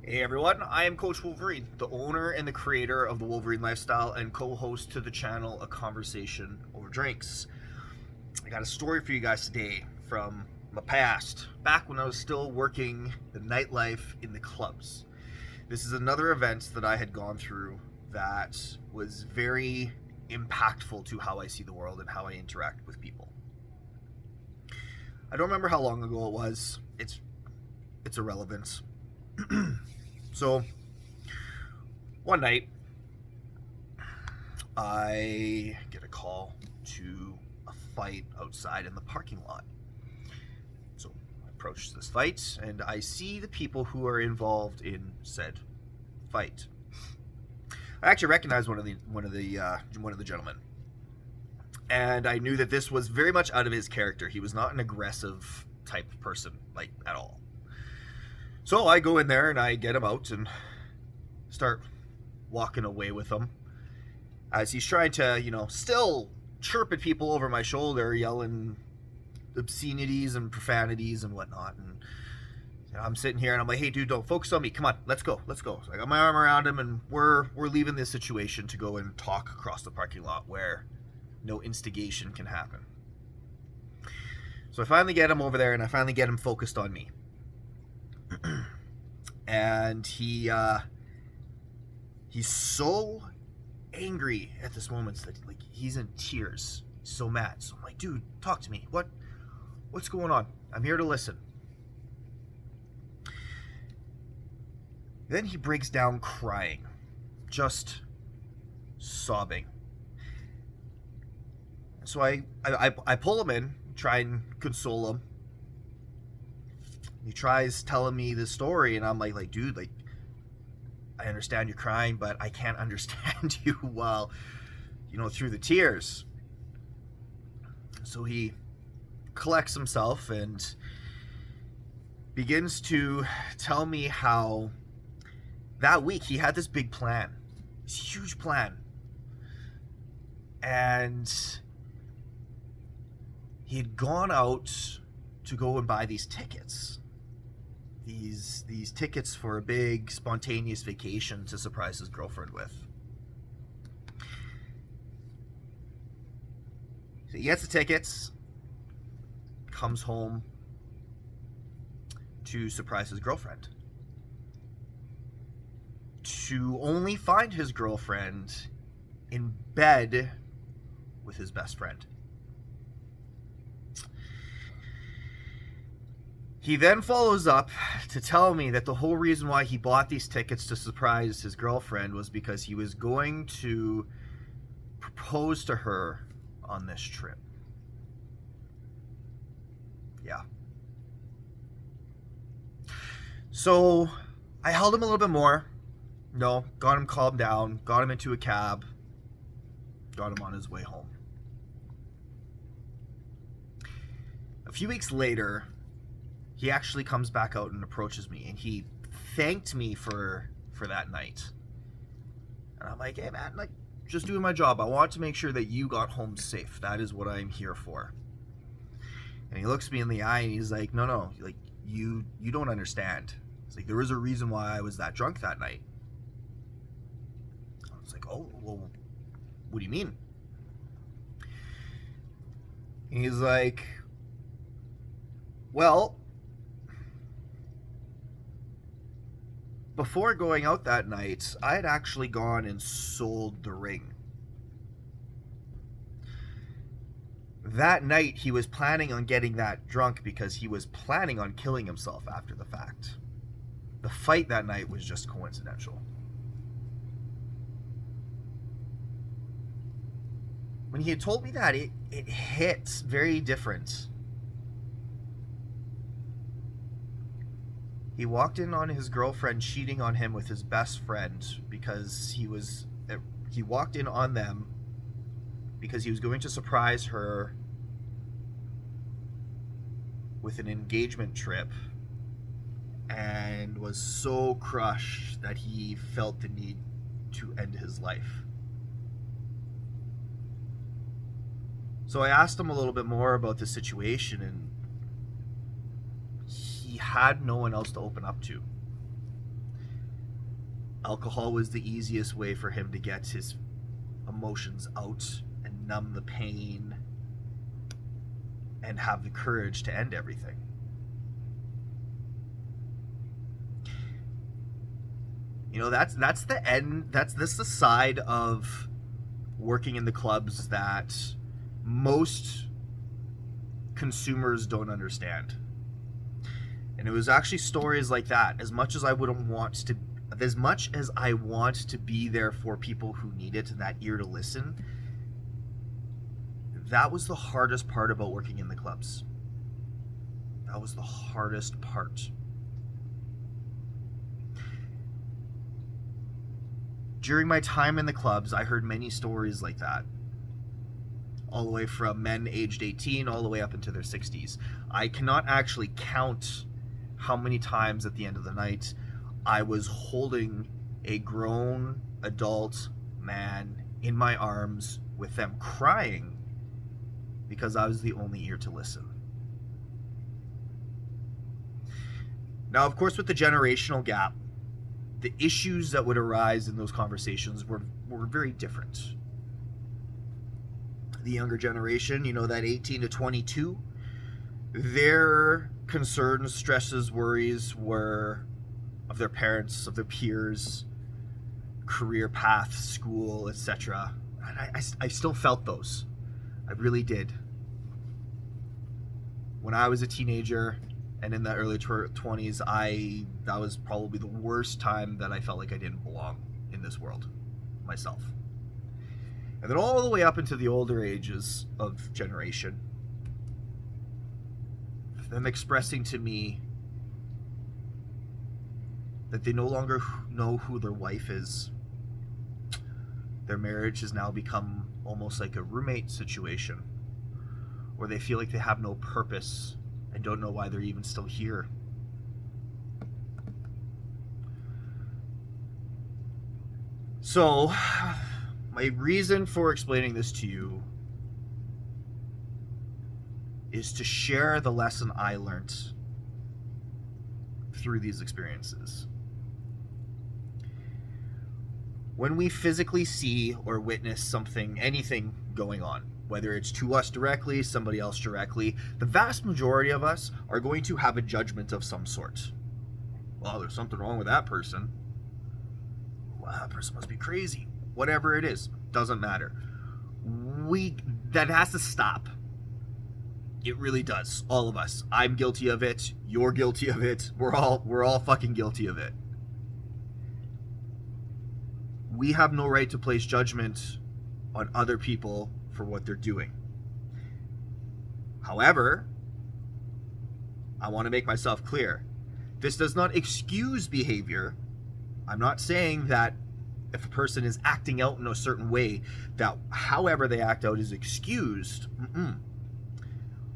Hey everyone, I am Coach Wolverine, the owner and the creator of the Wolverine Lifestyle and co-host to the channel A Conversation Over Drinks. I got a story for you guys today from my past, back when I was still working the nightlife in the clubs. This is another event that I had gone through that was very impactful to how I see the world and how I interact with people. I don't remember how long ago it was. It's irrelevant. So, one night, I get a call to a fight outside in the parking lot. So, I approach this fight, and I see the people who are involved in said fight. I actually recognized one of the gentlemen, and I knew that this was very much out of his character. He was not an aggressive type of person, like at all. So I go in there and I get him out and start walking away with him as he's trying to, still chirp at people over my shoulder, yelling obscenities and profanities and whatnot. And I'm sitting here and I'm like, hey, dude, don't focus on me. Come on, let's go. So I got my arm around him and we're leaving this situation to go and talk across the parking lot where no instigation can happen. So I finally get him over there and I finally get him focused on me. And he's so angry at this moment that he's in tears. He's so mad. So I'm like, dude, talk to me. What's going on? I'm here to listen. Then he breaks down crying, just sobbing. So I pull him in, try and console him. He tries telling me this story, and I'm like, dude, I understand you're crying, but I can't understand you while, through the tears. So he collects himself and begins to tell me how that week he had this big plan, this huge plan, and he had gone out to go and buy these tickets. These tickets for a big spontaneous vacation to surprise his girlfriend with. So he gets the tickets, comes home to surprise his girlfriend, to only find his girlfriend in bed with his best friend. He then follows up to tell me that the whole reason why he bought these tickets to surprise his girlfriend was because he was going to propose to her on this trip. Yeah. So I held him a little bit more. Got him calmed down, got him into a cab, got him on his way home. A few weeks later, he actually comes back out and approaches me, and he thanked me for that night. And I'm like, hey man, just doing my job. I want to make sure that you got home safe. That is what I'm here for. And he looks me in the eye and he's like, no, you don't understand. It's like, there was a reason why I was that drunk that night. I was like, oh, well, what do you mean? And he's like, well, before going out that night, I had actually gone and sold the ring. That night, he was planning on getting that drunk because he was planning on killing himself after the fact. The fight that night was just coincidental. When he had told me that, it hit very different. He walked in on his girlfriend cheating on him with his best friend because he walked in on them because he was going to surprise her with an engagement trip and was so crushed that he felt the need to end his life. So I asked him a little bit more about the situation, and he had no one else to open up to. Alcohol was the easiest way for him to get his emotions out and numb the pain and have the courage to end everything. You know, that's the end. That's the side of working in the clubs that most consumers don't understand. And it was actually stories like that. As much as I want to be there for people who need it and that ear to listen, that was the hardest part about working in the clubs. That was the hardest part. During my time in the clubs, I heard many stories like that. All the way from men aged 18 all the way up into their 60s. I cannot actually count how many times at the end of the night I was holding a grown adult man in my arms with them crying because I was the only ear to listen. Now, of course, with the generational gap, the issues that would arise in those conversations were very different. The younger generation, you know, that 18 to 22, their concerns, stresses, worries were of their parents, of their peers, career path, school, etc. And I still felt those. I really did. When I was a teenager and in the early 20s, that was probably the worst time that I felt like I didn't belong in this world myself. And then all the way up into the older ages of generation, them expressing to me that they no longer know who their wife is. Their marriage has now become almost like a roommate situation, where they feel like they have no purpose and don't know why they're even still here. So, my reason for explaining this to you is to share the lesson I learned through these experiences. When we physically see or witness something, anything going on, whether it's to us directly, somebody else directly, the vast majority of us are going to have a judgment of some sort. Well, there's something wrong with that person. Well, that person must be crazy. Whatever it is, doesn't matter. That has to stop. It really does. All of us. I'm guilty of it. You're guilty of it. We're all fucking guilty of it. We have no right to place judgment on other people for what they're doing. However, I want to make myself clear. This does not excuse behavior. I'm not saying that if a person is acting out in a certain way, that however they act out is excused.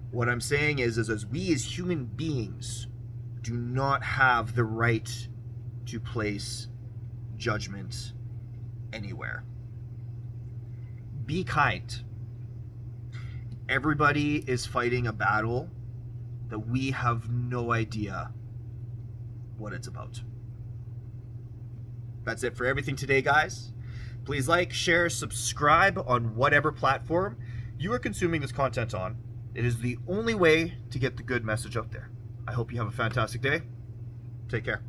What I'm saying is as we as human beings do not have the right to place judgment anywhere. Be kind. Everybody is fighting a battle that we have no idea what it's about. That's it for everything today, guys. Please like, share, subscribe on whatever platform you are consuming this content on. It is the only way to get the good message out there. I hope you have a fantastic day. Take care.